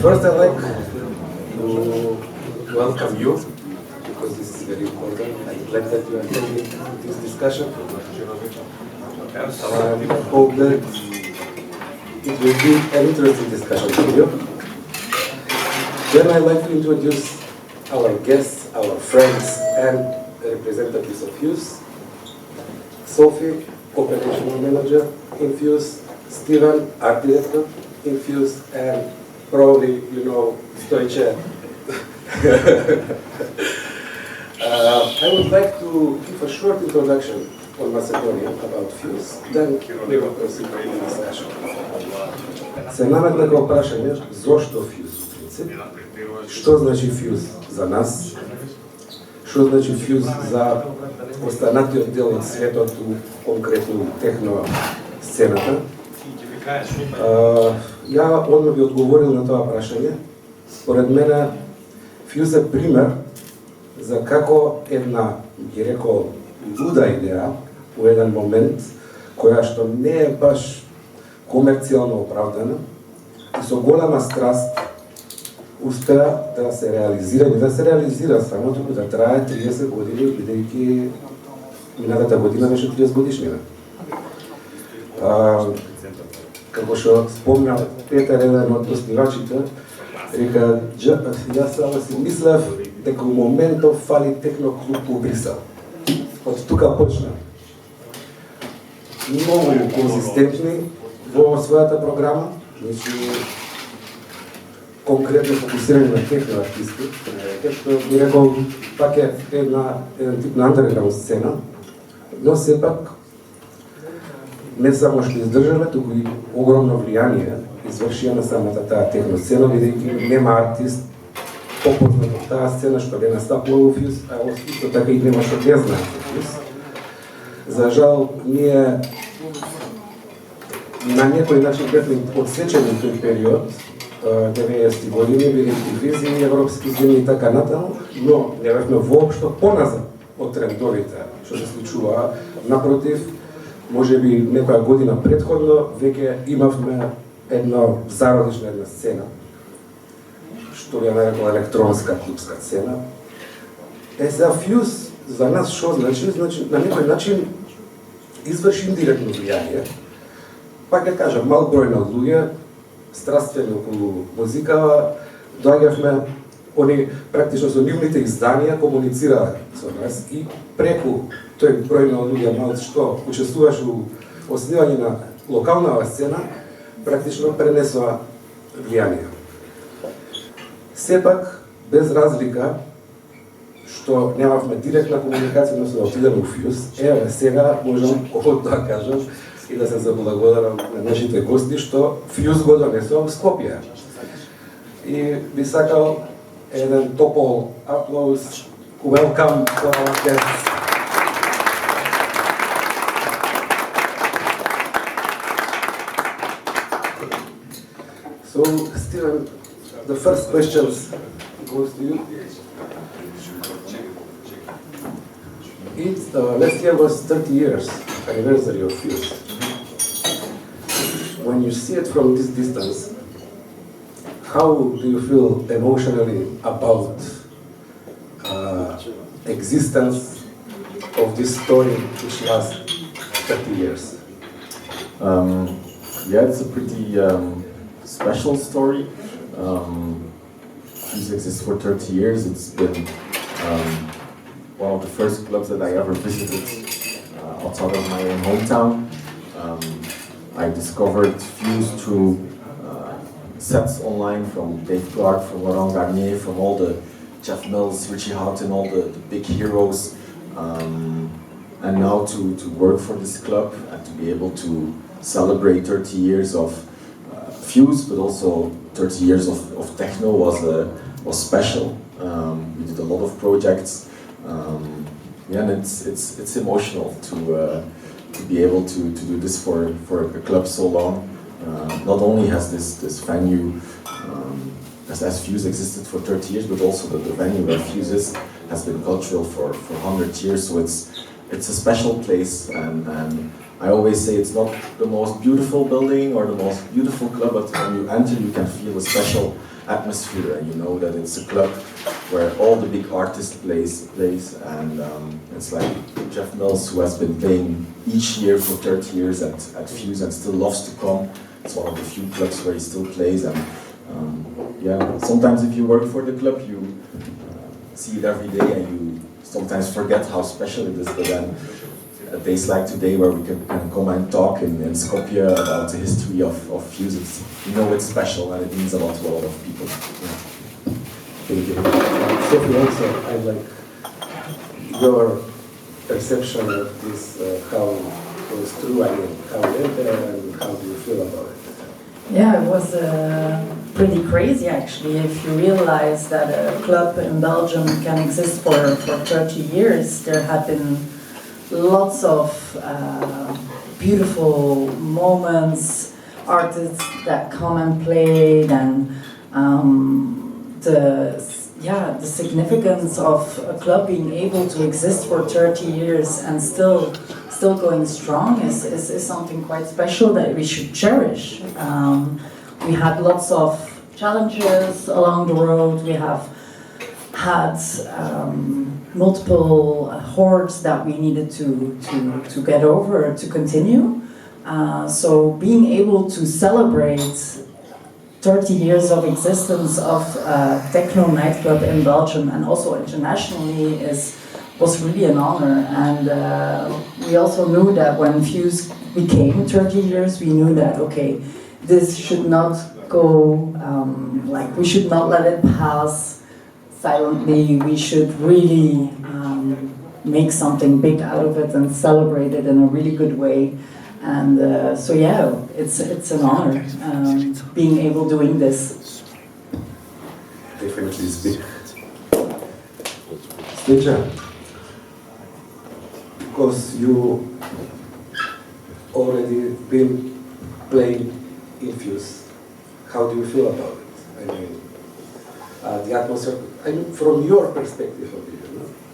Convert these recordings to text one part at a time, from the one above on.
First, I'd like to welcome you, because this is very important. I'm glad that you are attending this discussion. I hope that it will be an interesting discussion for you. Then I'd like to introduce our guests, our friends, and representatives of Fuse. Sophie, Operational Manager in Fuse, Steven, Art Director in Fuse, and probably you know Stoiche. I would like to give a short introduction on Macedonia about Fuse, then we will proceed with the discussion. Се наметна како прашање, зошто Fuse в принцип? Што значи Fuse за нас? Што значи Fuse за останатиот дел од светот, конкретно техно сцената? Ја одма би одговорил на тоа прашање. Според мене, Fuse е пример за како една, ги рекол, луда идеја у еден момент, која што не е баш комерцијално оправдана и со голема страст успеа да се реализира, не да се реализира само, туку да трае 30 години, бидејќи минатата година беше 30 годишнина. Како што спомна Петар, еден од основачите, река, јас само си мислев дека у моментов фали техно клуб у Брисел. Од тука почна. Многу конзистентни во својата програма, значи конкретно фокусирани на техно артисти, што би рекол пак е еден тип на андерграунд сцена, но сепак не само што издржале, туку и огромно влијание извршија на самата таа техно сцена, бидејќи нема артист попознат од таа сцена што не настапува во Fuse, а исто така и нема што не знае во Fuse. За жал, ние на некој начин бевме одсечени тој период, 90-ти години, бидејќи визи, европски земји и така натаму, но не бевме воопшто поназад од трендовите што се случува. Напротив, може би некоја година претходно, веќе имавме една зародишна една сцена, што ја нарекла електронска клубска сцена. Сега Fuse за нас што значи? Значи, на некој начин изврши индиректно влијание. Пак ја кажам, мал број на луѓе, страствени околу музика, доаѓавме, они практично со нивните изданија комуницираа со нас и преку тој број на луѓе мал што учествуваш у основање на локалнава сцена, практично пренесоа влијание. Сепак, без разлика, што немавме директна комуникација, но се да отидеме у Fuse, еве сега можам од тоа кажам и да се заблагодарам на нашите гости што Fuse го донесоа во Скопје. И би сакал еден топол аплауз, welcome to our guests. So, Steven, the first question goes to you. Last year was 30 years anniversary of Fuse. When you see it from this distance, how do you feel emotionally about existence of this story which lasts 30 years? Yeah, it's a pretty special story. Fuse exists for 30 years. It's been one of the first clubs that I ever visited outside of my own hometown. I discovered Fuse through sets online from Dave Clarke, from Laurent Garnier, from all the Jeff Mills, Richie Houghton, all the big heroes. And now to work for this club and to be able to celebrate 30 years of Fuse, but also 30 years of techno was special. We did a lot of projects. Yeah, and it's emotional to be able to do this for a club so long. Not only has this venue as Fuse existed for 30 years, but also the venue where Fuse is has been cultural for 100 years. So it's a special place, and I always say it's not the most beautiful building or the most beautiful club, but when you enter, you can feel a special atmosphere, and you know that it's a club where all the big artists plays, and it's like Jeff Mills, who has been playing each year for 30 years at Fuse and still loves to come. It's one of the few clubs where he still plays, and yeah, sometimes if you work for the club, you see it every day, and you sometimes forget how special it is, but then days like today where we can come and talk in Skopje about the history of Fuse, it's special and it means a lot to a lot of people. Yeah. Thank you. Sophie, also, I'd like your perception of this, how it was true, I mean, how you went there and how do you feel about it? Yeah, it was pretty crazy actually. If you realize that a club in Belgium can exist for 30 years, there had been lots of beautiful moments, artists that come and played, and the significance of a club being able to exist for 30 years and still going strong is something quite special that we should cherish. We had lots of challenges along the road. We have had multiple hordes that we needed to get over to continue. So being able to celebrate 30 years of existence of techno nightclub in Belgium and also internationally was really an honor. And we also knew that when Fuse became 30 years, we knew that, okay, this should not go, we should not let it pass silently. We should really make something big out of it and celebrate it in a really good way. And so yeah, it's an honor being able doing this. Definitely it's big. Stitcher, because you already been playing in Fuse, how do you feel about it? I mean, the atmosphere, I mean, from your perspective of it,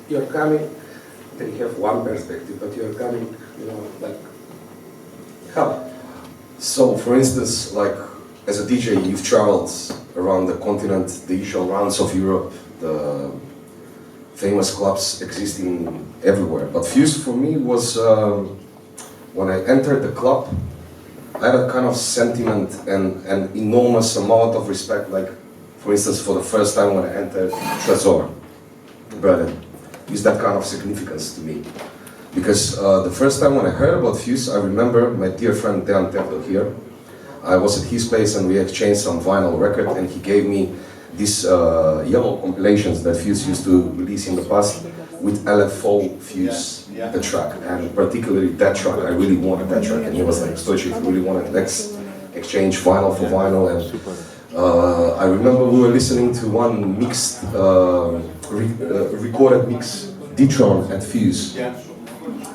you're coming, they have one perspective, but you're coming, how? So, for instance, like, as a DJ, you've traveled around the continent, the usual rounds of Europe, the famous clubs existing everywhere. But Fuse for me was, when I entered the club, I had a kind of sentiment and an enormous amount of respect, like, for instance, for the first time when I entered Trezor, Berlin, is that kind of significance to me. Because the first time when I heard about Fuse, I remember my dear friend Dan Teflo here. I was at his place and we exchanged some vinyl record, and he gave me these yellow compilations that Fuse used to release in the past with LFO Fuse, the track, and particularly that track. I really wanted that track, and he was like, Stoichi, if you really wanted, let's exchange vinyl for vinyl. And I remember we were listening to one mixed, recorded mix, D-Tron at Fuse.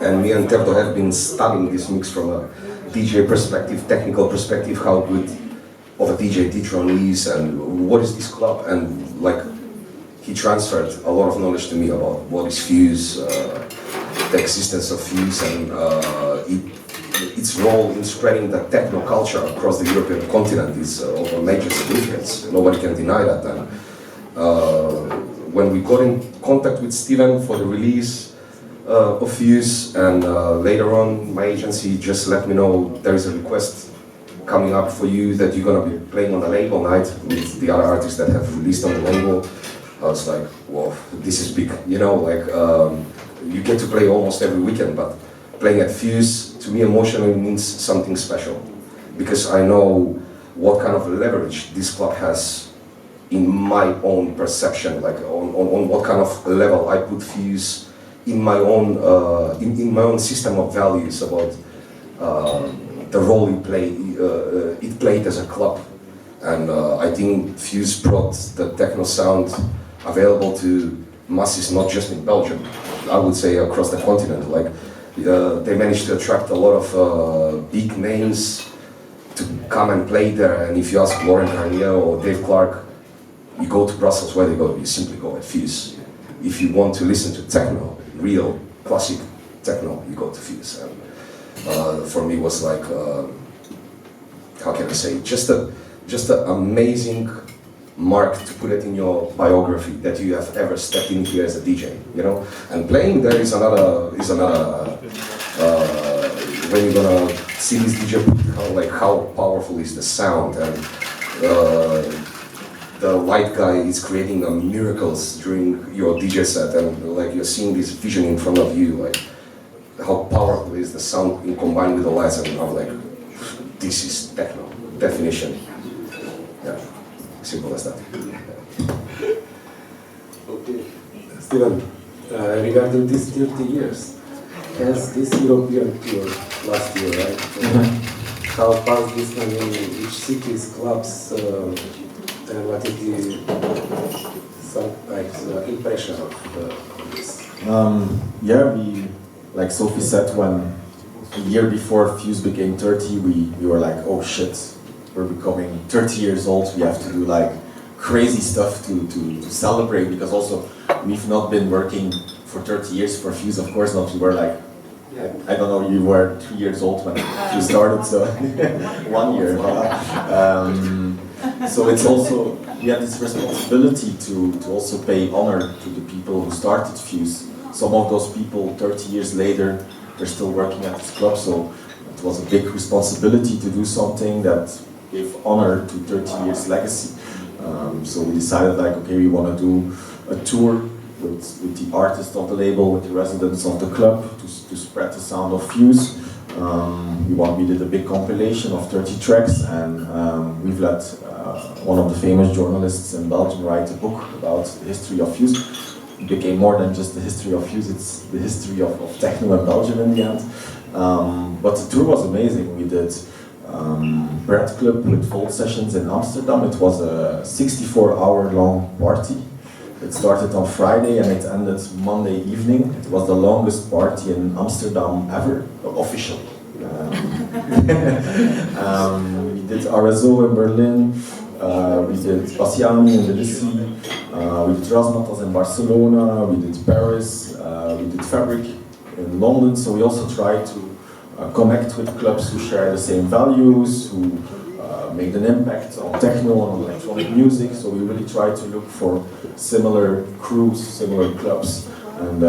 And me and Teflo have been studying this mix from a DJ perspective, technical perspective, how good of a DJ D-Tron is, and what is this club, and like, he transferred a lot of knowledge to me about what is Fuse, the existence of Fuse, and its role in spreading the techno culture across the European continent is of a major significance. Nobody can deny that. And when we got in contact with Steven for the release of Fuse, and later on my agency just let me know there is a request coming up for you that you're gonna be playing on a label night with the other artists that have released on the label. I was like, whoa, this is big, you get to play almost every weekend, but playing at Fuse to me emotionally means something special, because I know what kind of leverage this club has in my own perception, like on what kind of level I put Fuse in my own in my own system of values about the role it played as a club. And I think Fuse brought the techno sound available to masses, not just in Belgium, I would say across the continent. Like, they managed to attract a lot of big names to come and play there. And if you ask Laurent Garnier or Dave Clarke, you go to Brussels, where they go? You simply go at Fuse. If you want to listen to techno, real classic techno, you go to Fuse. And for me, was like, how can I say, just an amazing mark to put it in your biography that you have ever stepped in here as a DJ, you know. And playing there is another when you're gonna see this DJ, how powerful is the sound, and the white guy is creating miracles during your DJ set, and like you're seeing this vision in front of you, like how powerful is the sound in combined with the lights, and I'm like, this is techno definition. Yeah, simple as that. Okay, Steven, regarding these 30 years, has this European tour last year, right? How past this one in which cities, clubs, and what is the impression of this? Yeah, we, like Sophie said, when a year before Fuse became 30, we were like, oh shit, we're becoming 30 years old, we have to do like crazy stuff to celebrate, because also we've not been working for 30 years for Fuse, of course not. We were like, I don't know, you were 3 years old when you started, so 1 year. So it's also, we have this responsibility to also pay honor to the people who started Fuse. Some of those people, 30 years later, they're still working at this club, so it was a big responsibility to do something that gave honor to 30 years legacy. So we decided, like, okay, we want to do a tour with the artists of the label, with the residents of the club, to spread the sound of Fuse. We did a big compilation of 30 tracks, and we've let one of the famous journalists in Belgium write a book about the history of Fuse. It became more than just the history of Fuse, it's the history of techno in Belgium in the end. But the tour was amazing. We did Bread Club with Volt Sessions in Amsterdam. It was a 64-hour long party. It started on Friday and it ended Monday evening. It was the longest party in Amsterdam ever, officially. We did RSO in Berlin, we did Bassiani in Tbilisi, we did Razmatas in Barcelona, we did Paris, we did Fabric in London. So we also tried to connect with clubs who share the same values, who made an impact on techno and electronic music. So we really tried to look for similar crews, similar clubs. And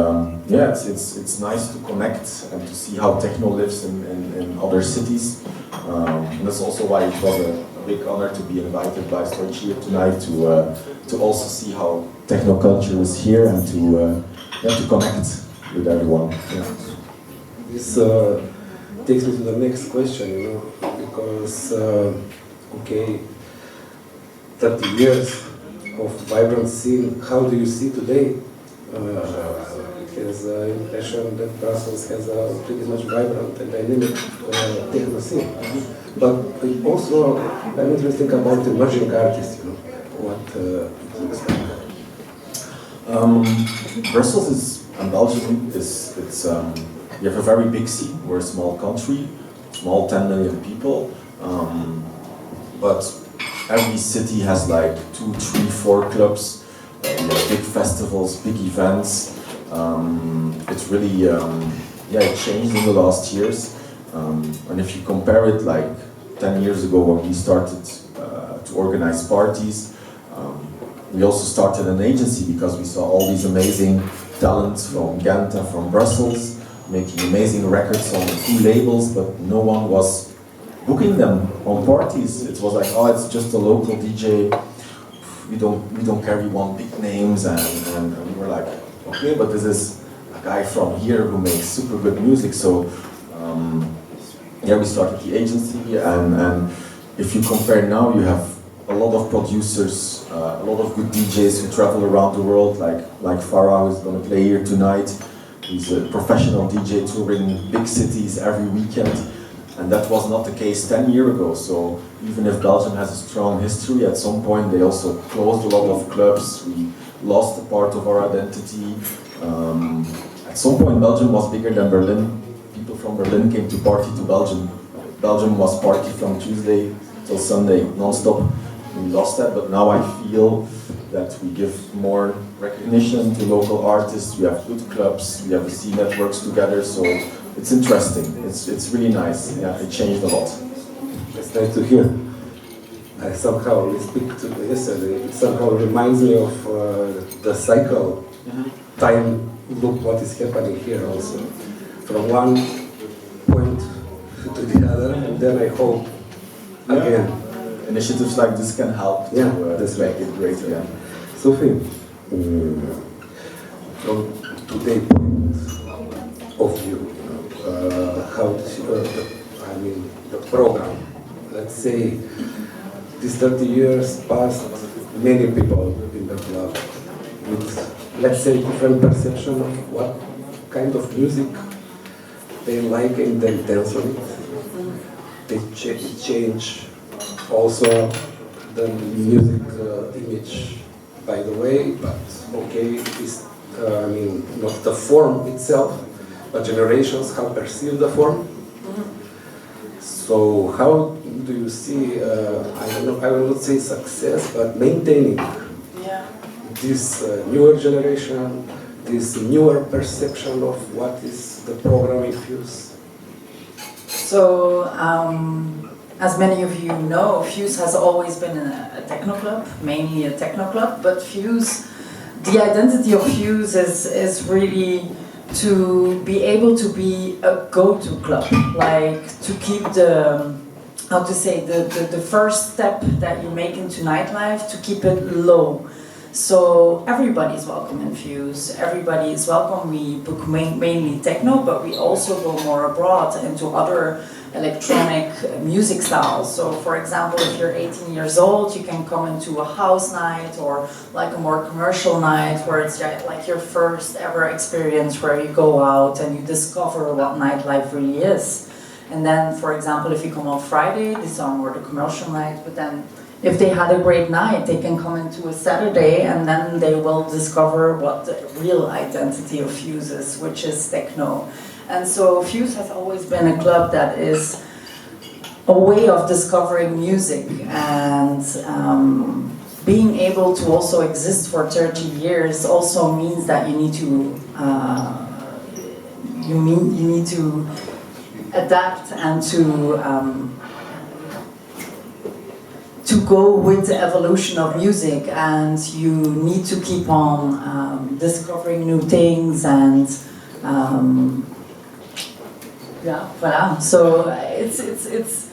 yeah, it's nice to connect and to see how techno lives in other cities. And that's also why it was a big honor to be invited by Storch here tonight to also see how techno culture is here and to connect with everyone. Yeah. This takes me to the next question, you know, because okay, 30 years of vibrant scene. How do you see today? Has the impression that Brussels has a pretty much vibrant and dynamic techno scene. But also, I'm interested about emerging artists, you know, what Brussels and Belgium we have a very big scene. We're a small country, small 10 million people, but every city has like 2, 3, 4 clubs. We have big festivals, big events. It's really, it changed in the last years. And if you compare it like 10 years ago when we started to organize parties, we also started an agency because we saw all these amazing talents from Ghent and from Brussels making amazing records on 2 labels, but no one was booking them on parties. It was like, oh, it's just a local DJ. We don't carry one big names, and we were like, okay, but this is a guy from here who makes super good music. So we started the agency, and if you compare now, you have a lot of producers, a lot of good DJs who travel around the world, like Farah, who's going to play here tonight. He's a professional DJ touring big cities every weekend. And that was not the case 10 years ago. So even if Belgium has a strong history, at some point they also closed a lot of clubs. We lost a part of our identity. At some point Belgium was bigger than Berlin. People from Berlin came to party to Belgium. Belgium was party from Tuesday till Sunday, non-stop. We lost that, but now I feel that we give more recognition to local artists. We have good clubs, we have the scene that works together, so it's interesting. It's really nice. Yeah, it changed a lot. That's nice to hear. I somehow, we speak to yesterday, it somehow reminds me of the cycle, time loop, what is happening here also. From one point to the other, and then I hope again. Initiatives like this can help to that's make it greater. Yeah. Sophie, from today's point of view, how the program, let's say, these 30 years passed, many people in the club with, let's say, different perception of what kind of music they like and they dance on it. They change also the music image, by the way, but okay, it's, not the form itself, but generations how perceive the form. So how do you see, I will not say success, but maintaining this newer generation, this newer perception of what is the program in Fuse? So, as many of you know, Fuse has always been a techno club, mainly a techno club, but Fuse, the identity of Fuse is really to be able to be a go-to club, like to keep the, how to say, the first step that you make into nightlife, to keep it low. So everybody is welcome in Fuse, everybody is welcome. We book mainly techno, but we also go more abroad into other electronic music styles. So for example, if you're 18 years old, you can come into a house night or like a more commercial night where it's like your first ever experience where you go out and you discover what nightlife really is. And then, for example, if you come on Friday, these are more the commercial night, but then if they had a great night, they can come into a Saturday and then they will discover what the real identity of Fuse is, which is techno. And so Fuse has always been a club that is a way of discovering music, and being able to also exist for 30 years also means that you need to you need to adapt and to go with the evolution of music, and you need to keep on discovering new things and yeah, voilà. So it's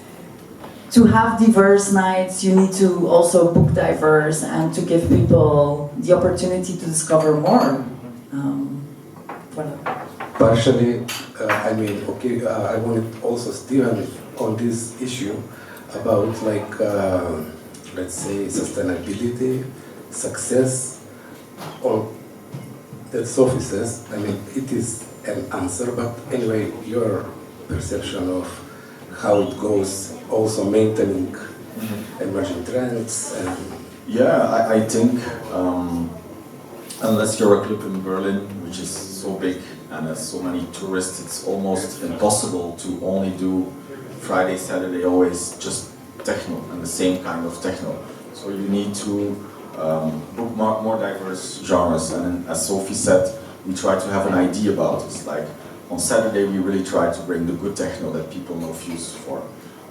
to have diverse nights. You need to also book diverse and to give people the opportunity to discover more. Voilà. Partially, I wanted also Steven on this issue about like, let's say, sustainability, success, or that Sophie says, it is an answer, but anyway, your perception of how it goes, also maintaining emerging trends. And yeah, I think unless you're a club in Berlin, which is so big and has so many tourists, it's almost impossible to only do Friday, Saturday, always just techno and the same kind of techno. So you need to book more diverse genres, and as Sophie said, we try to have an idea about it. Like on Saturday we really try to bring the good techno that people know Fuse for.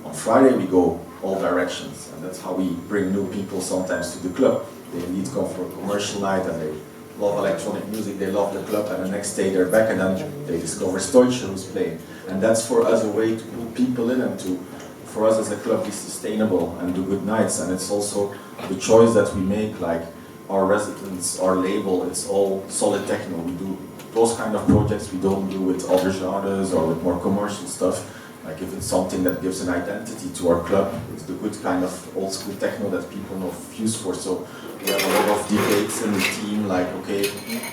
On Friday we go all directions, and that's how we bring new people sometimes to the club. They indeed come for a commercial night and they love electronic music, they love the club, and the next day they're back and then they discover Stoicher who's playing. And that's for us a way to put people in and to, for us as a club, be sustainable and do good nights. And it's also the choice that we make, like our residents, our label, it's all solid techno. We do those kind of projects we don't do with other genres or with more commercial stuff. Like if it's something that gives an identity to our club, it's the good kind of old school techno that people know Fuse for. So we have a lot of debates in the team, like, okay,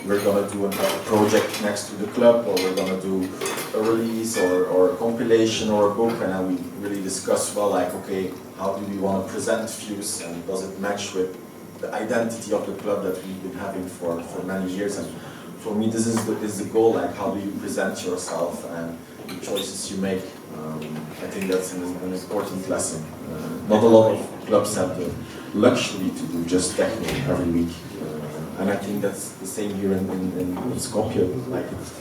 we're gonna do a project next to the club, or we're gonna do a release or a compilation or a book, and then we really discuss, well, like, okay, how do we want to present Fuse, and does it match with the identity of the club that we've been having for many years? And for me, this is the goal, like, how do you present yourself and the choices you make. I think that's an important lesson. Not a lot of clubs have the luxury to do just techno every week. And I think that's the same here in Skopje. Like, it's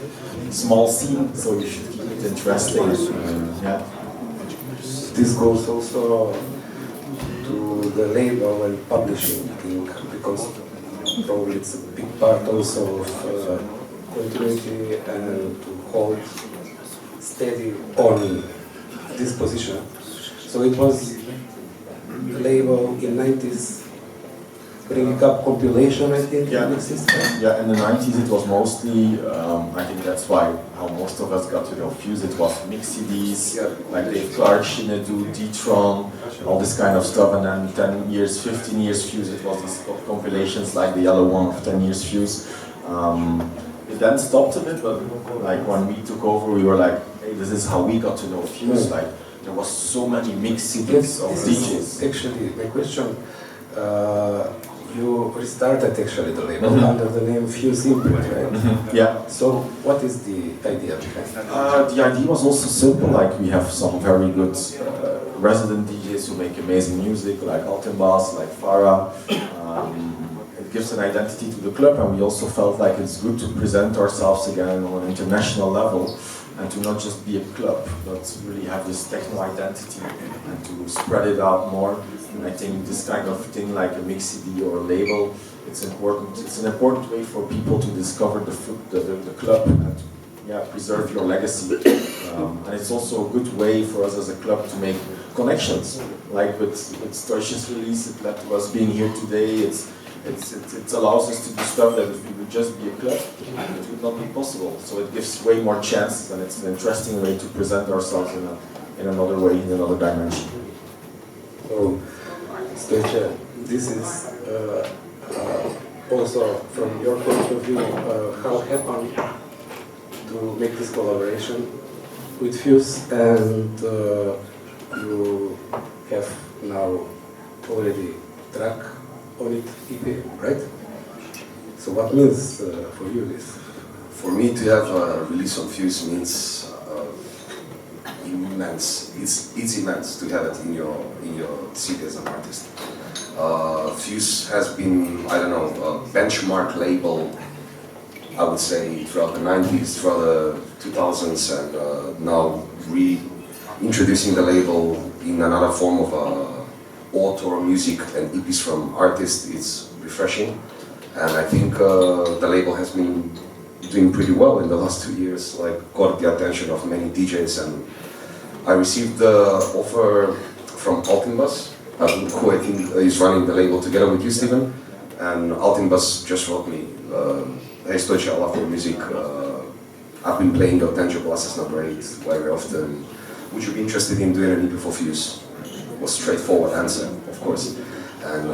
a small scene, so you should keep it interesting. Yeah. This goes also to the label and publishing thing, because probably it's a big part also of continuity and to hold steady on this position. So it was the label in 90s bringing up compilation, I think, Yeah. in the system. Yeah, in the 90s it was mostly, I think that's why how most of us got to know Fuse. It was mix CDs, like Dave Clarke, Shinedu, D-Tron, all this kind of stuff, and then 10 years, 15 years Fuse, it was these compilations like the yellow one of 10 years Fuse. It then stopped a bit, but like when we took over, we were like, hey, this is how we got to know Fuse. Like there was so many mix CDs of DJs. Actually, my question. You restarted actually the label under the name Fuse Imprint, right? Yeah. So what is the idea behind that? The idea was also simple, like we have some very good resident DJs who make amazing music, like Altenbaas, like Farah. It gives an identity to the club, and we also felt like it's good to present ourselves again on an international level, and to not just be a club, but really have this techno identity and to spread it out more. And I think this kind of thing, like a mix CD or a label, it's important. It's an important way for people to discover the club and preserve your legacy. And it's also a good way for us as a club to make connections. Like with Stoician's release, it led to us being here today. It allows us to do stuff that if we would just be a club, it would not be possible. So it gives way more chances, and it's an interesting way to present ourselves in another way, in another dimension. So, Stoica, this is also from your point of view, how happened to make this collaboration with Fuse, and you have now already track on it, EP, right? So what means for you this? For me to have a release on Fuse means immense. It's immense to have it in your city as an artist. Fuse has been, I don't know, a benchmark label, I would say, throughout the 90s, throughout the 2000s, and now reintroducing the label in another form of author music and EPs from artists. It's refreshing, and I think the label has been doing pretty well in the last 2 years, like got the attention of many DJs, and I received the offer from Altenbaas, who I think is running the label together with you, Steven, and Altenbaas just wrote me, hey Stoica, I love your music, I've been playing your tangible assets number 8 very often, would you be interested in doing an EP for Fuse? Was straightforward answer, of course, and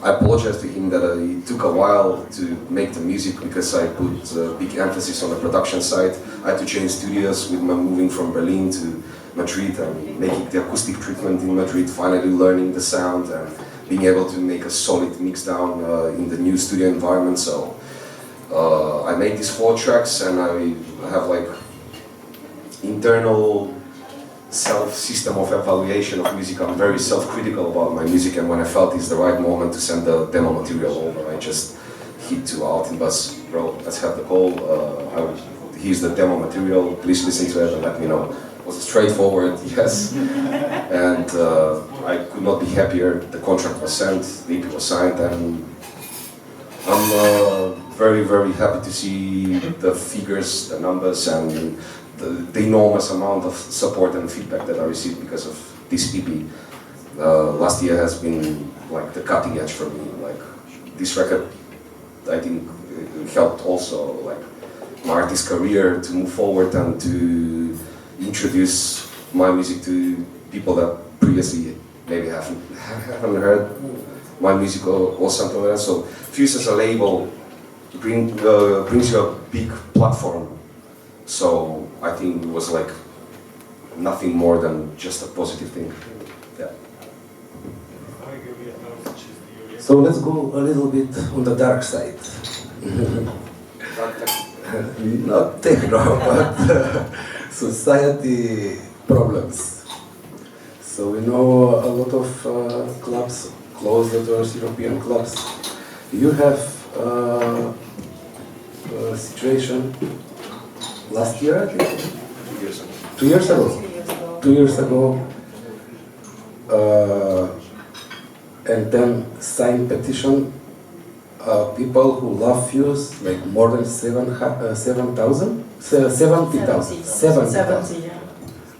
I apologize to him that it took a while to make the music because I put big emphasis on the production side. I had to change studios with my moving from Berlin to Madrid and making the acoustic treatment in Madrid, finally learning the sound and being able to make a solid mix down in the new studio environment. So I made these 4 tracks, and I have like internal self-system of evaluation of music. I'm very self-critical about my music, and when I felt it's the right moment to send the demo material over, I just hit to Altenbaas, bro, let's have the call, here's the demo material, please listen to it and let me know. It was straightforward, yes, and I could not be happier. The contract was sent, the EP was signed, and I'm very, very happy to see the figures, the numbers, and the enormous amount of support and feedback that I received because of this EP. Last year has been like the cutting edge for me. Like this record, I think it helped also like my artist career to move forward and to introduce my music to people that previously maybe haven't heard my music or something like that. So Fuse as a label brings you a big platform. So I think it was like nothing more than just a positive thing. Yeah. So let's go a little bit on the dark side. Not techno, but society problems. So we know a lot of clubs, closed doors European clubs. You have a situation last year, I think? 2 years ago. 2 years ago, and then sign petition people who love Fuse, like more than 70,000? 70,000. 70, yeah.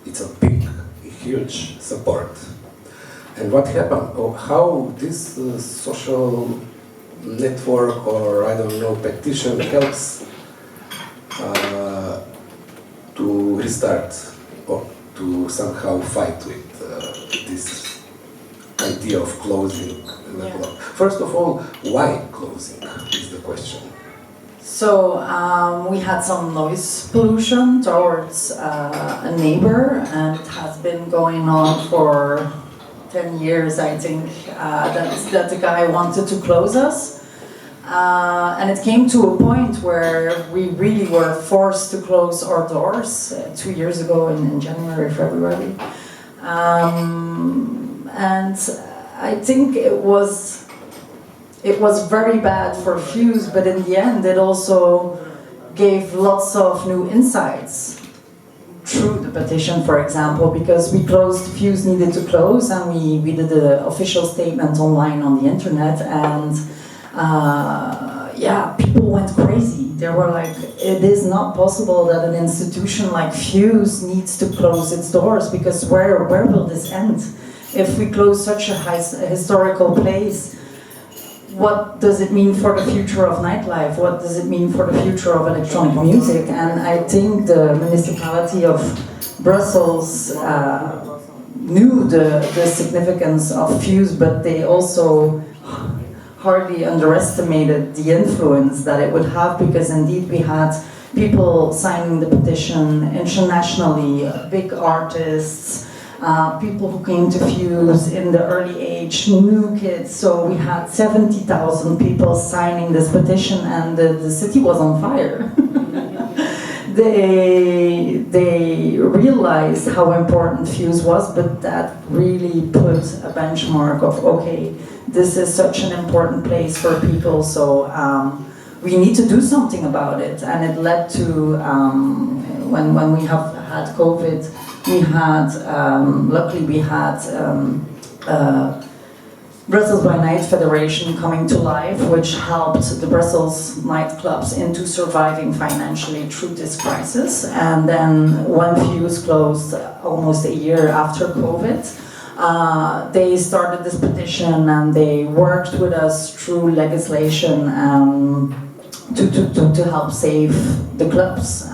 It's a big, huge support. And what happened? How this social network or I don't know petition helps to restart or to somehow fight with this idea of closing the club. First of all, why closing is the question. So we had some noise pollution towards a neighbor, and it has been going on for 10 years, I think, that the guy wanted to close us. And it came to a point where we really were forced to close our doors 2 years ago in January, February. And I think it was very bad for Fuse, but in the end it also gave lots of new insights through the petition, for example, because we closed, Fuse needed to close, and we did an official statement online on the internet, and yeah, people went crazy. They were like, it is not possible that an institution like Fuse needs to close its doors, because where will this end? If we close such a historical place, what does it mean for the future of nightlife? What does it mean for the future of electronic music? And I think the municipality of Brussels knew the significance of Fuse, but they also hardly underestimated the influence that it would have, because indeed we had people signing the petition internationally, big artists, people who came to Fuse in the early age, new kids. So we had 70,000 people signing this petition, and the city was on fire. They realized how important Fuse was, but that really put a benchmark of, okay, this is such an important place for people, so we need to do something about it. And it led to, when we have had COVID, we had, luckily we had Brussels by Night Federation coming to life, which helped the Brussels nightclubs into surviving financially through this crisis. And then when Fuse closed almost a year after COVID, they started this petition, and they worked with us through legislation to help save the clubs.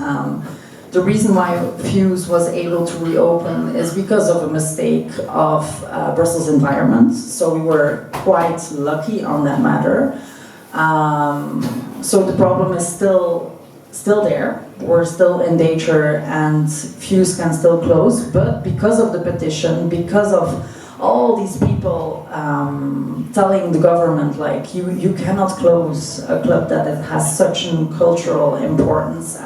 The reason why Fuse was able to reopen is because of a mistake of Brussels Environment. So we were quite lucky on that matter. So the problem is still there. We're still in danger, and Fuse can still close. But because of the petition, because of all these people telling the government, like, you cannot close a club that it has such a cultural importance,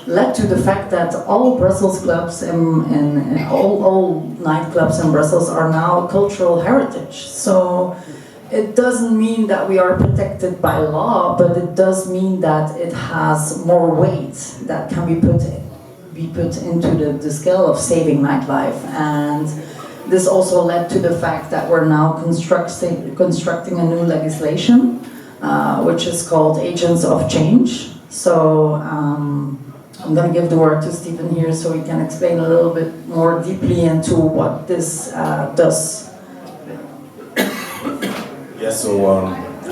led to the fact that all Brussels clubs and all nightclubs in Brussels are now cultural heritage. So it doesn't mean that we are protected by law, but it does mean that it has more weight that can be put into the scale of saving nightlife. And this also led to the fact that we're now constructing a new legislation, which is called Agents of Change. So I'm going to give the word to Stephen here so he can explain a little bit more deeply into what this does. Yeah, so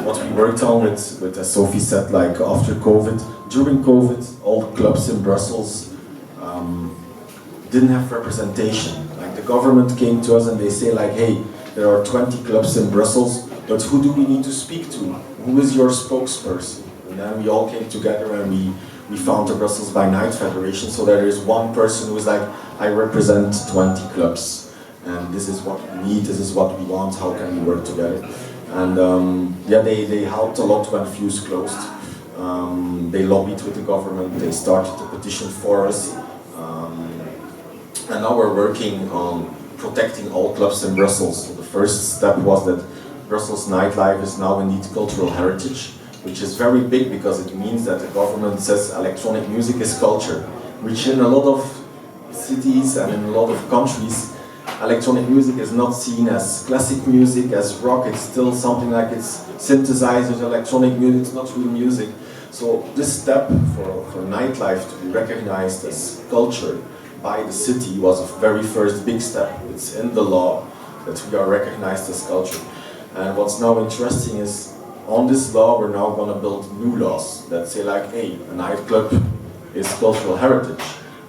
what we worked on with as Sophie said, like after COVID, during COVID, all the clubs in Brussels didn't have representation. Like the government came to us and they say like, hey, there are 20 clubs in Brussels, but who do we need to speak to? Who is your spokesperson? And then we all came together and we found the Brussels by Night Federation, so there is one person who is like, I represent 20 clubs, and this is what we need, this is what we want, how can we work together? And yeah, they helped a lot when Fuse closed. They lobbied with the government, they started the petition for us, and now we're working on protecting all clubs in Brussels. So the first step was that Brussels nightlife is now indeed cultural heritage, which is very big because it means that the government says electronic music is culture, which in a lot of cities and in a lot of countries electronic music is not seen as classic music, as rock. It's still something like it's synthesizers, electronic music. It's not real music. So this step for nightlife to be recognized as culture by the city was a very first big step. It's in the law that we are recognized as culture. And what's now interesting is, on this law, we're now going to build new laws that say like, hey, a nightclub is cultural heritage.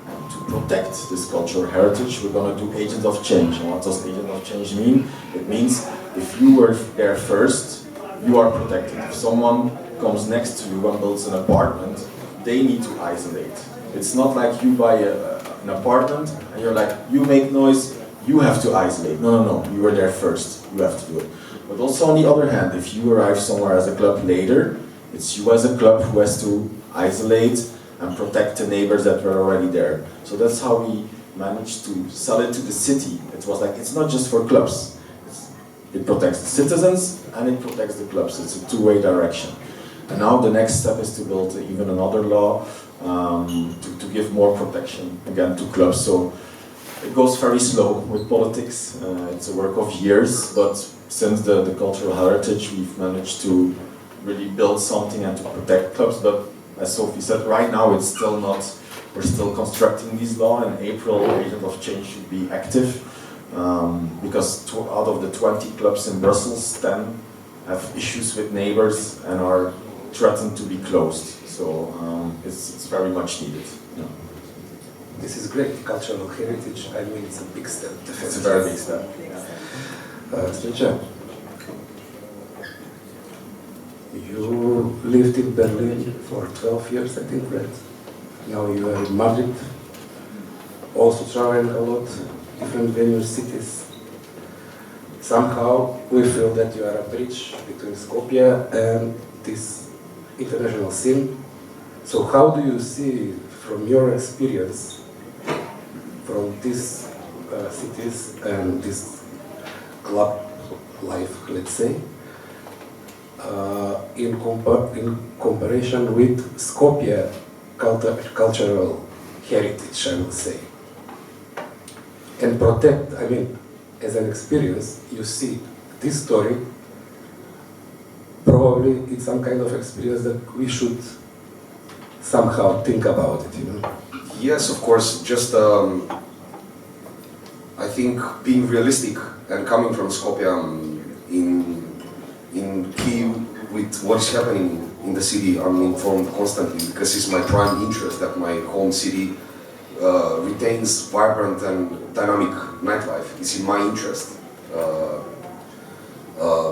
And to protect this cultural heritage, we're going to do agent of change. And what does agent of change mean? It means if you were there first, you are protected. If someone comes next to you and builds an apartment, they need to isolate. It's not like you buy an apartment and you're like, you make noise, you have to isolate. No, no, no, you were there first, you have to do it. But also on the other hand, if you arrive somewhere as a club later, it's you as a club who has to isolate and protect the neighbors that were already there. So that's how we managed to sell it to the city. It was like, it's not just for clubs. It protects the citizens and it protects the clubs. It's a two-way direction. And now the next step is to build even another law to give more protection again to clubs. So it goes very slow with politics. It's a work of years, but since the cultural heritage, we've managed to really build something and to protect clubs. But as Sophie said, right now it's still not. We're still constructing these laws. In April, agent of change should be active because out of the 20 clubs in Brussels, 10 have issues with neighbors and are threatened to be closed. So it's very much needed. Yeah. This is great, cultural heritage. I mean, it's a big step. It's a very big step. Sven, you lived in Berlin for 12 years, I think, right? Now you are in Madrid, also traveling a lot, different venues, cities. Somehow we feel that you are a bridge between Skopje and this international scene. So how do you see, from your experience, from these cities and this club life, let's say, in comparison with Skopje cultural heritage, I would say, and protect, I mean, as an experience, you see this story, probably it's some kind of experience that we should somehow think about it, you know? Yes, of course, just I think being realistic and coming from Skopje in key with what is happening in the city, I'm informed constantly because it's my prime interest that my home city retains vibrant and dynamic nightlife. It's in my interest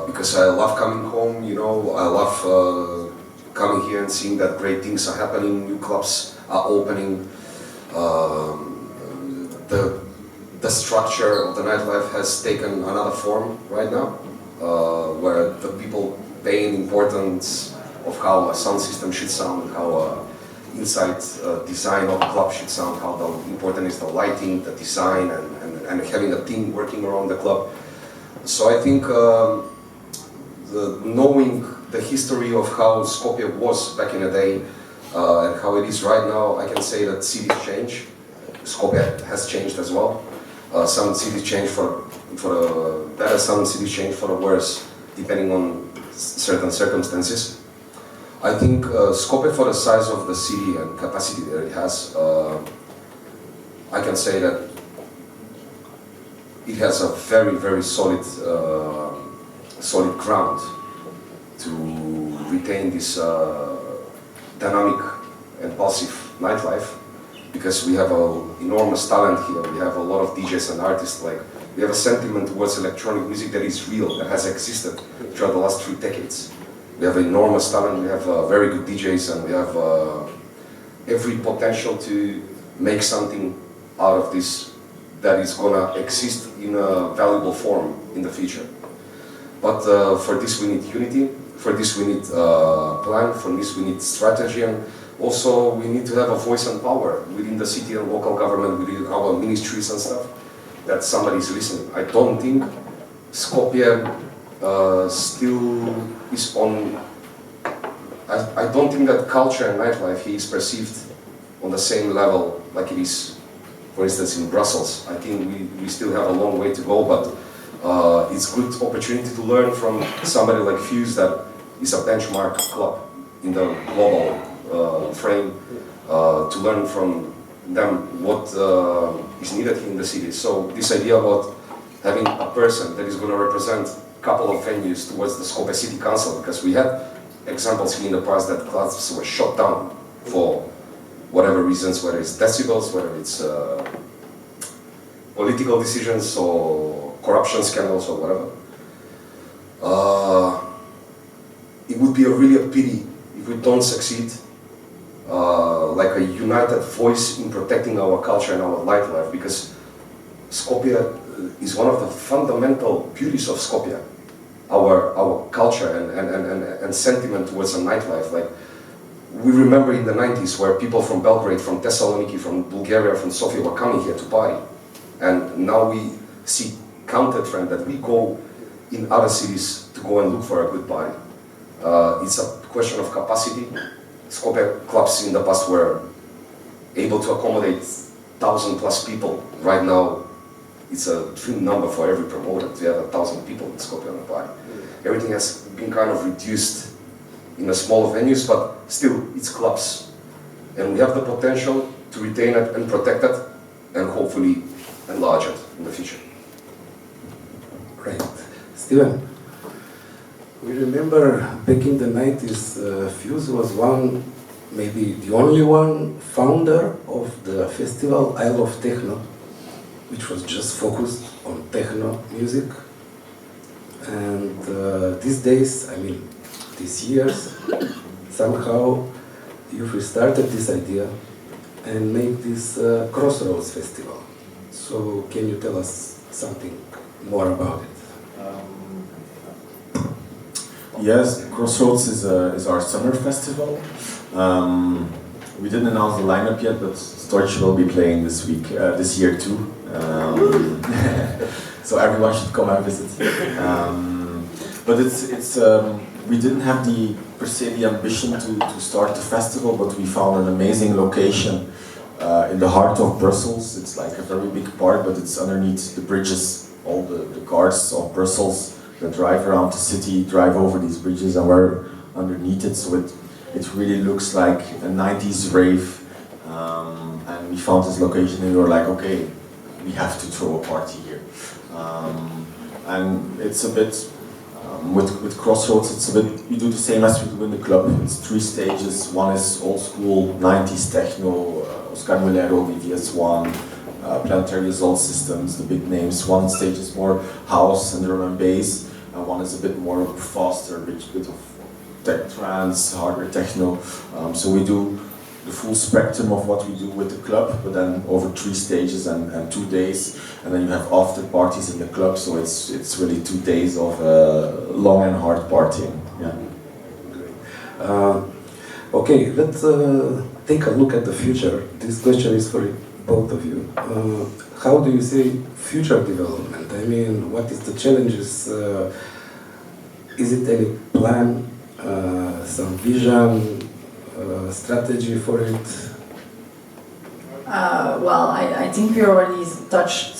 because I love coming home, you know, I love coming here and seeing that great things are happening, new clubs are opening. The structure of the nightlife has taken another form right now, where the people pay importance of how a sound system should sound, how inside design of the club should sound, how important is the lighting, the design, and having a team working around the club. So I think knowing the history of how Skopje was back in the day and how it is right now, I can say that cities change. Skopje has changed as well. Some cities change for the better, some cities change for the worse, depending on certain circumstances. I think Skopje, for the size of the city and capacity that it has, I can say that it has a very, very solid ground to retain this dynamic and pulsive nightlife, because we have an enormous talent here. We have a lot of DJs and artists. Like, we have a sentiment towards electronic music that is real, that has existed throughout the last 3 decades. We have enormous talent, we have very good DJs, and we have every potential to make something out of this that is gonna exist in a valuable form in the future. But for this we need unity, for this we need plan, for this we need strategy, and also we need to have a voice and power within the city and local government, within our ministries and stuff, that somebody is listening. I don't think Skopje still is on. I don't think that culture and nightlife is perceived on the same level like it is for instance, in Brussels. I think we still have a long way to go, but it's good opportunity to learn from somebody like Fuse that is a benchmark club in the global frame, to learn from them what is needed in the city. So this idea about having a person that is going to represent a couple of venues towards the Skopje City Council, because we had examples in the past that clubs were shut down for whatever reasons, whether it's decibels, whether it's political decisions or corruption scandals or whatever. It would be really a pity if we don't succeed like a united voice in protecting our culture and our nightlife, because Skopje is one of the fundamental beauties of Skopje, our culture and sentiment towards a nightlife. Like, we remember in the 90s where people from Belgrade, from Thessaloniki, from Bulgaria, from Sofia were coming here to party. And now we see counter trend that we go in other cities to go and look for a good party. It's a question of capacity. Skopje clubs in the past were able to accommodate 1,000+ people. Right now, it's a dream number for every promoter to have 1,000 people in Skopje on a party. Everything has been kind of reduced in the smaller venues, but still, it's clubs. And we have the potential to retain it and protect it, and hopefully enlarge it in the future. Right. Steven, we remember back in the 90s, Fuse was one, maybe the only one, founder of the festival Isle of Techno, which was just focused on techno music. And these days, I mean, these years, somehow you've restarted this idea and made this Crossroads Festival. So can you tell us something more about it? Yes, Crossroads is our summer festival. We didn't announce the lineup yet, but Storch will be playing this week, this year too. So everyone should come and visit. But it's we didn't have per se the ambition to start the festival, but we found an amazing location in the heart of Brussels. It's like a very big park, but it's underneath the bridges. All the cars of Brussels that drive around the city drive over these bridges, and we're underneath it, so it really looks like a 90s rave. And we found this location and we were like, okay, we have to throw a party here. And it's a bit, with Crossroads, it's a bit, we do the same as we do in the club. It's 3 stages. One is old school 90s techno, Oscar Mulero, VVS1, Planetary Assault Systems, the big names. One stage is more house and drum and bass, and one is a bit more faster, bit of tech trance, hardware techno. So we do the full spectrum of what we do with the club, but then over 3 stages and 2 days, and then you have after parties in the club. So it's really 2 days of long and hard partying. Yeah. Okay, let's take a look at the future. This question is for both of you. How do you see future development? I mean, what is the challenges? Is it any plan, some vision, strategy for it? Well, I think we already touched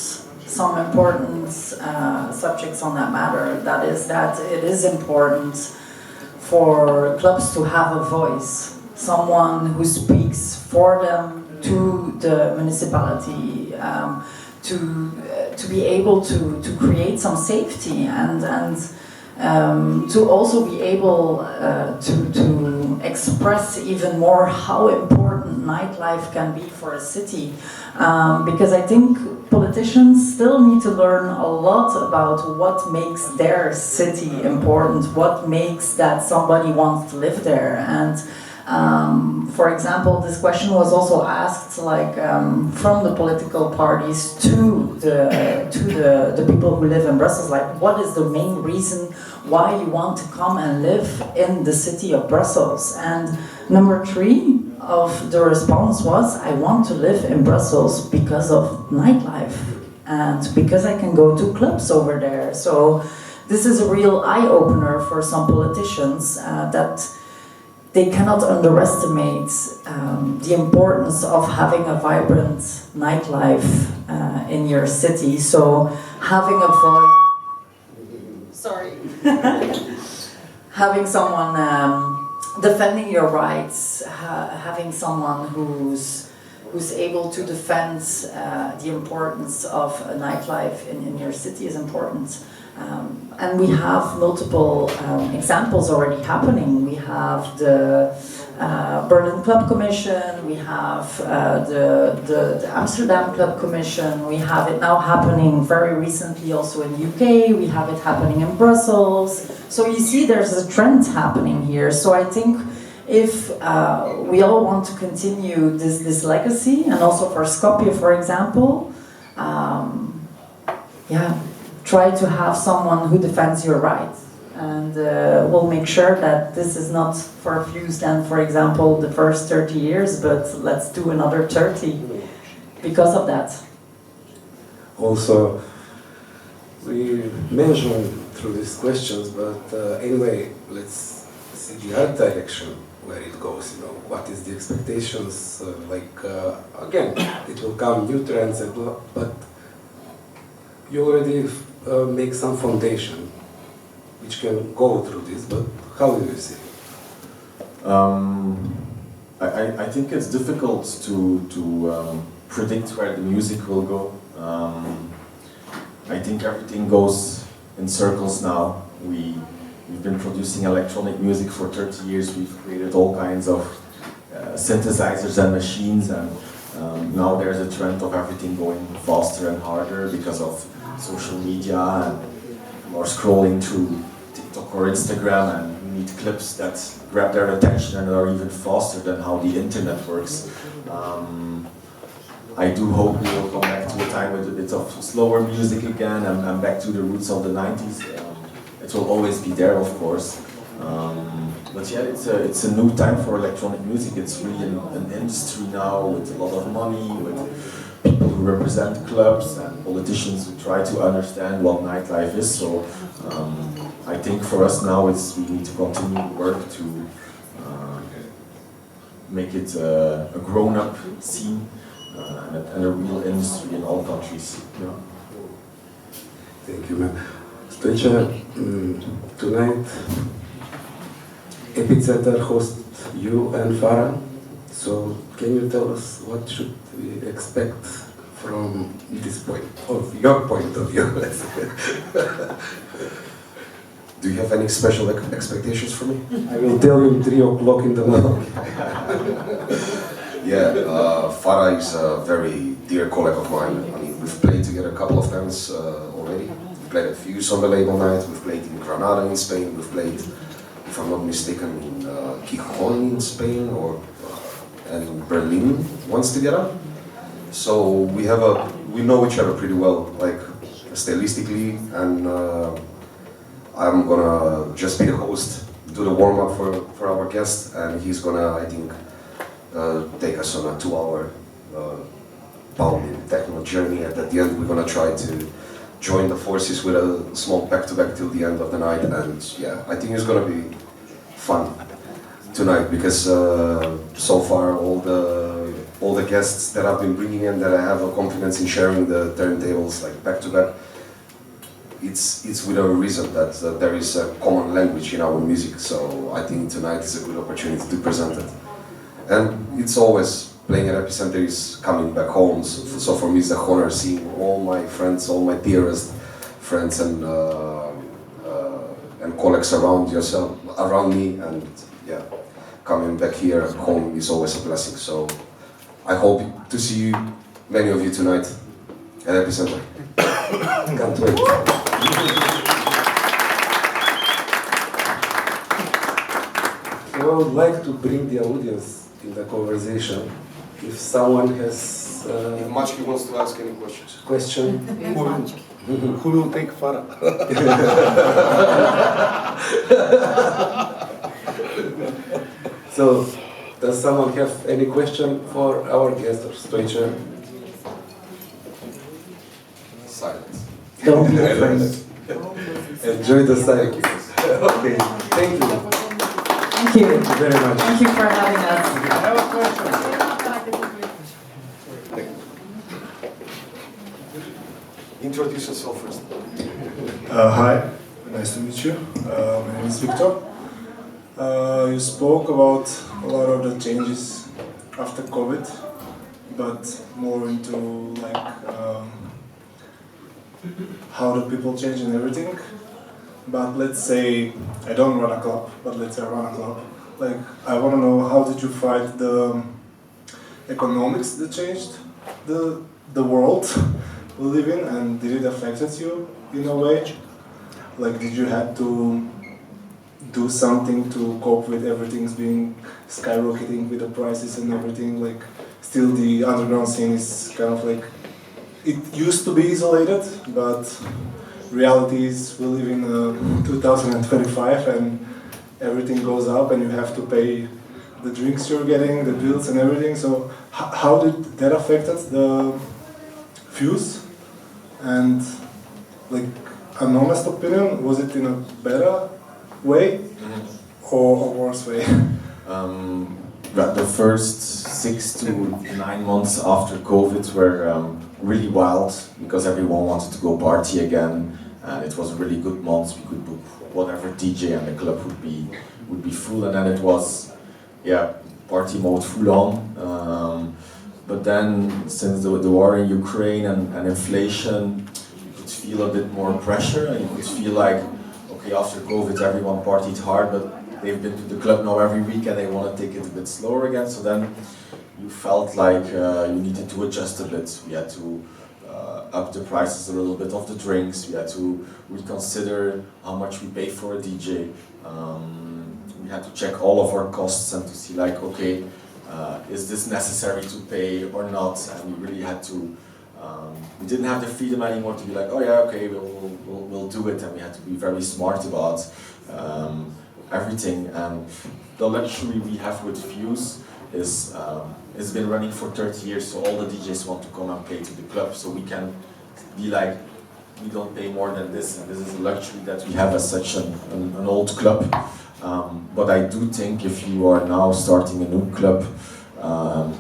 some important subjects on that matter. That is that it is important for clubs to have a voice, someone who speaks for them to the municipality, to be able to create some safety and to also be able to express even more how important nightlife can be for a city. Because I think politicians still need to learn a lot about what makes their city important, what makes that somebody wants to live there. And for example, this question was also asked, like, from the political parties to the people who live in Brussels, like, what is the main reason why you want to come and live in the city of Brussels? And number 3 of the response was, I want to live in Brussels because of nightlife and because I can go to clubs over there. So this is a real eye-opener for some politicians that they cannot underestimate the importance of having a vibrant nightlife in your city. So having a voice, sorry, having someone defending your rights, having someone who's able to defend the importance of a nightlife in your city is important. And we have multiple examples already happening. We have the Berlin Club Commission, we have the Amsterdam Club Commission, we have it now happening very recently also in UK, we have it happening in Brussels. So you see there's a trend happening here. So I think if we all want to continue this legacy, and also for Skopje, for example, try to have someone who defends your rights, and we'll make sure that this is not for Fuse then, for example, the first 30 years, but let's do another 30 because of that. Also, we mentioned through these questions, but anyway, let's see the art direction where it goes. You know, what is the expectations? Again, it will come new trends, and blah, but you already make some foundation which can go through this, but how do you see it? I think it's difficult to predict where the music will go. I think everything goes in circles now. We've been producing electronic music for 30 years. We've created all kinds of synthesizers and machines, and now there's a trend of everything going faster and harder because of social media, and or scrolling through TikTok or Instagram, and you need clips that grab their attention and are even faster than how the internet works. I do hope we will come back to a time with a bit of slower music again, and back to the roots of the 90s. It will always be there, of course. But yeah, it's a new time for electronic music. It's really an industry now with a lot of money, with people who represent clubs and politicians who try to understand what nightlife is. So I think for us now, we need to continue to work to make it a grown-up scene and a real industry in all countries. Yeah. Thank you, man. Stoicha, tonight Epicenter hosts you and Farah. So can you tell us what should we expect from this point, of your point of view? Do you have any special expectations for me? I will tell you 3 o'clock in the morning. Yeah, Farah is a very dear colleague of mine. I mean, we've played together a couple of times already. We played at Fuse on the label night, we've played in Granada in Spain, we've played, if I'm not mistaken, in Gijón in Spain, and Berlin once together. So we know each other pretty well, like stylistically, and I'm gonna just be the host, do the warm-up for our guest, and he's gonna, I think, take us on a 2-hour pounding techno journey, and at the end we're gonna try to join the forces with a small back-to-back till the end of the night. And yeah, I think it's gonna be fun tonight, because so far all the guests that I've been bringing in, that I have a confidence in sharing the turntables like back-to-back, it's with a reason that there is a common language in our music. So I think tonight is a good opportunity to present it. And it's always, playing at Epicenter is coming back home, so for me it's an honor seeing all my friends, all my dearest friends and colleagues around me, and yeah, coming back here at home is always a blessing. So I hope to see many of you tonight at Epicenter. Can't wait. I would like to bring the audience in the conversation. If someone has If Maciej wants to ask any questions. question. Who will take Farah? So, does someone have any question for our guest or Stoicha? Silence. Don't be afraid. Enjoy the silence. Okay, thank you. Thank Thank you. Thank you very much. Thank you for having us. I have a question. Introduce yourself first. Hi, nice to meet you. My name is Victor. You spoke about a lot of the changes after COVID, but more into like how the people change and everything. But let's say I don't run a club, but let's say I run a club. Like I want to know, how did you fight the economics that changed the world we live in, and did it affect you in a way? Like, did you have to do something to cope with everything's being skyrocketing with the prices and everything? Like, still the underground scene is kind of like, it used to be isolated, but reality is we live in 2025 and everything goes up and you have to pay the drinks you're getting, the bills and everything. So how did that affect the Fuse? And like, an honest opinion, was it in a better way or a worse way? The first 6 to 9 months after COVID were really wild because everyone wanted to go party again, and it was really good months. We could book whatever DJ and the club would be full, and then it was party mode full on. But then, since the war in Ukraine and inflation, you could feel a bit more pressure, and you could feel like, okay, after COVID everyone partied hard, but they've been to the club now every week and they want to take it a bit slower again. So then you felt like you needed to adjust a bit. We had to up the prices a little bit of the drinks. We had to reconsider how much we pay for a DJ. We had to check all of our costs and to see like, okay, is this necessary to pay or not? And we really had to, we didn't have the freedom anymore to be like, oh yeah, okay, we'll do it. And we had to be very smart about everything. And the luxury we have with Fuse is, it's been running for 30 years, so all the DJs want to come and play to the club, so we can be like, we don't pay more than this, and this is a luxury that we have as such an old club. But I do think if you are now starting a new club,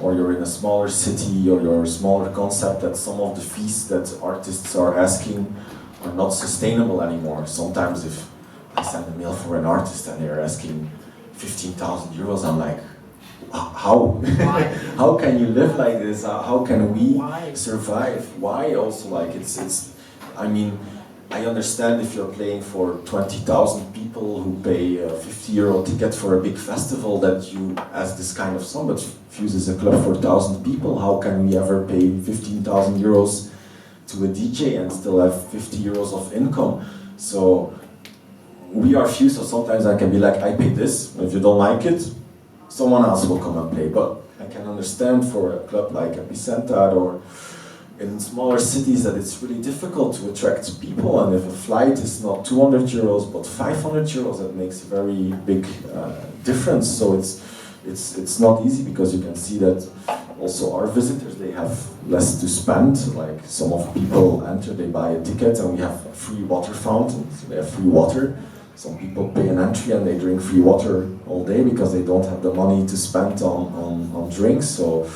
or you're in a smaller city, or you're a smaller concept, that some of the fees that artists are asking are not sustainable anymore. Sometimes if I send a mail for an artist and they're asking 15,000 euros, I'm like, how? How can you live like this? How can we survive? Why also, like, it's I mean, I understand if you're playing for 20,000 people who pay a 50-euro ticket for a big festival that you ask this kind of sum, but Fuse is a club for 1,000 people. How can we ever pay 15,000 euros to a DJ and still have 50 euros of income? So we are Fuse, so sometimes I can be like, I pay this, if you don't like it, someone else will come and play. But I can understand for a club like Epicenter or in smaller cities that it's really difficult to attract people, and if a flight is not 200 euros but 500 euros, that makes a very big difference. So it's not easy, because you can see that also our visitors, they have less to spend. Like, some of people enter, they buy a ticket, and we have a free water fountain, so they have free water. Some people pay an entry and they drink free water all day because they don't have the money to spend on drinks. So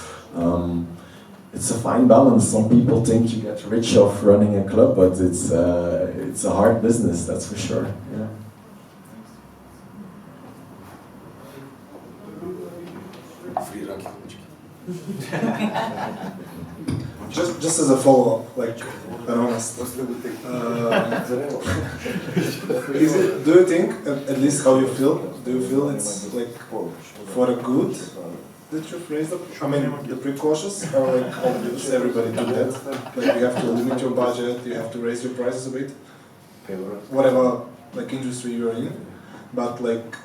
it's a fine balance. Some people think you get rich off running a club, but it's a hard business, that's for sure. Yeah. Just as a follow-up, like, an honest. Do you think, at least how you feel, do you feel it's like for the good that you've raised up? I mean, the precautious are like obvious, everybody do that. Like, you have to limit your budget, you have to raise your prices a bit, whatever like industry you're in. But like,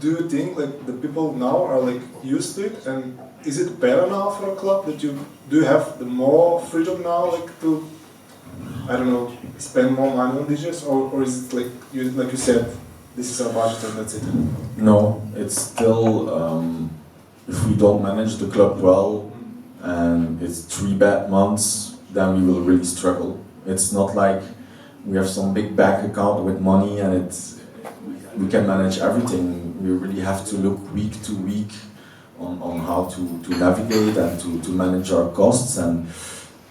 do you think like the people now are like used to it, and is it better now for a club that you have the more freedom now, like to, I don't know, spend more money on DJs, or is it like you said, this is our budget and that's it? No, it's still, if we don't manage the club well and it's 3 bad months, then we will really struggle. It's not like we have some big bank account with money and we can manage everything. We really have to look week to week on how to navigate and to manage our costs. And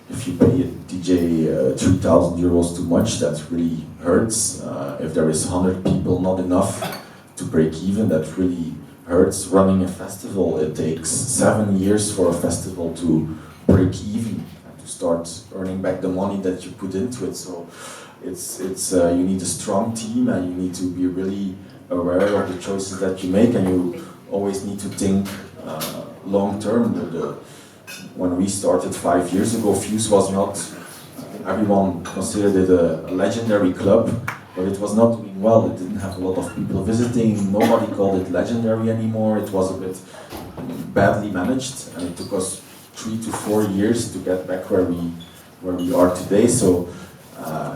if you pay a DJ 3,000 euros too much, that really hurts. If there is 100 people, not enough to break even, that really hurts. Running a festival, it takes 7 years for a festival to break even and to start earning back the money that you put into it. So it's you need a strong team, and you need to be really aware of the choices that you make, and you always need to think long term. When we started 5 years ago, Fuse was not, everyone considered it a legendary club, but it was not doing well. It didn't have a lot of people visiting, nobody called it legendary anymore. It was a bit badly managed, and it took us 3 to 4 years to get back where we are today. So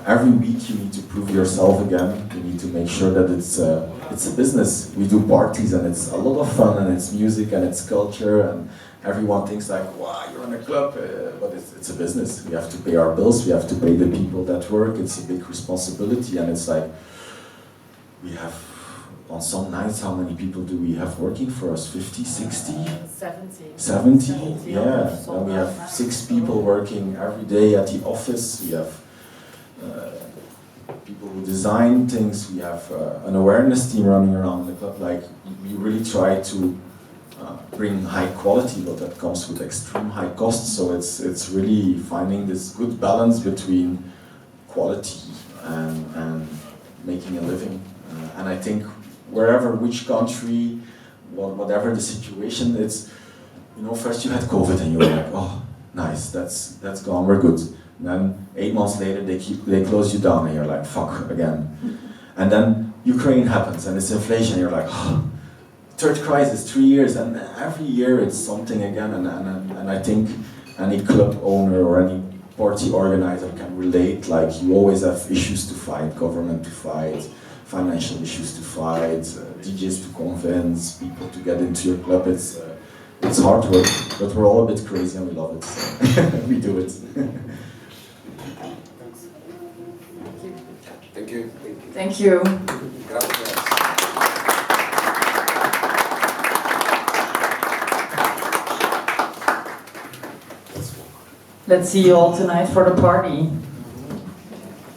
every week you need to prove yourself again. You need to make sure that it's a business. We do parties, and it's a lot of fun, and it's music, and it's culture, and everyone thinks like, wow, you're in a club, but it's a business. We have to pay our bills, we have to pay the people that work. It's a big responsibility, and it's like, we have, on some nights, how many people do we have working for us? 50, 60? 70? Yeah, and we have 6 people working every day at the office. We have people who design things. We have an awareness team running around the club. Like, we really try to bring high quality, but that comes with extreme high costs. So it's really finding this good balance between quality and making a living. And I think wherever, which country, whatever the situation, it's, you know, first you had COVID and you were like, oh, nice, that's gone, we're good. And then 8 months later they close you down and you're like, fuck, again. And then Ukraine happens and it's inflation, you're like, oh, third crisis, 3 years, and every year it's something again. And I think any club owner or any party organizer can relate. Like, you always have issues to fight, government to fight, financial issues to fight, DJs to convince people to get into your club. It's hard work, but we're all a bit crazy and we love it, so we do it. Thank you. Thank you. Gracias. Let's see you all tonight for the party.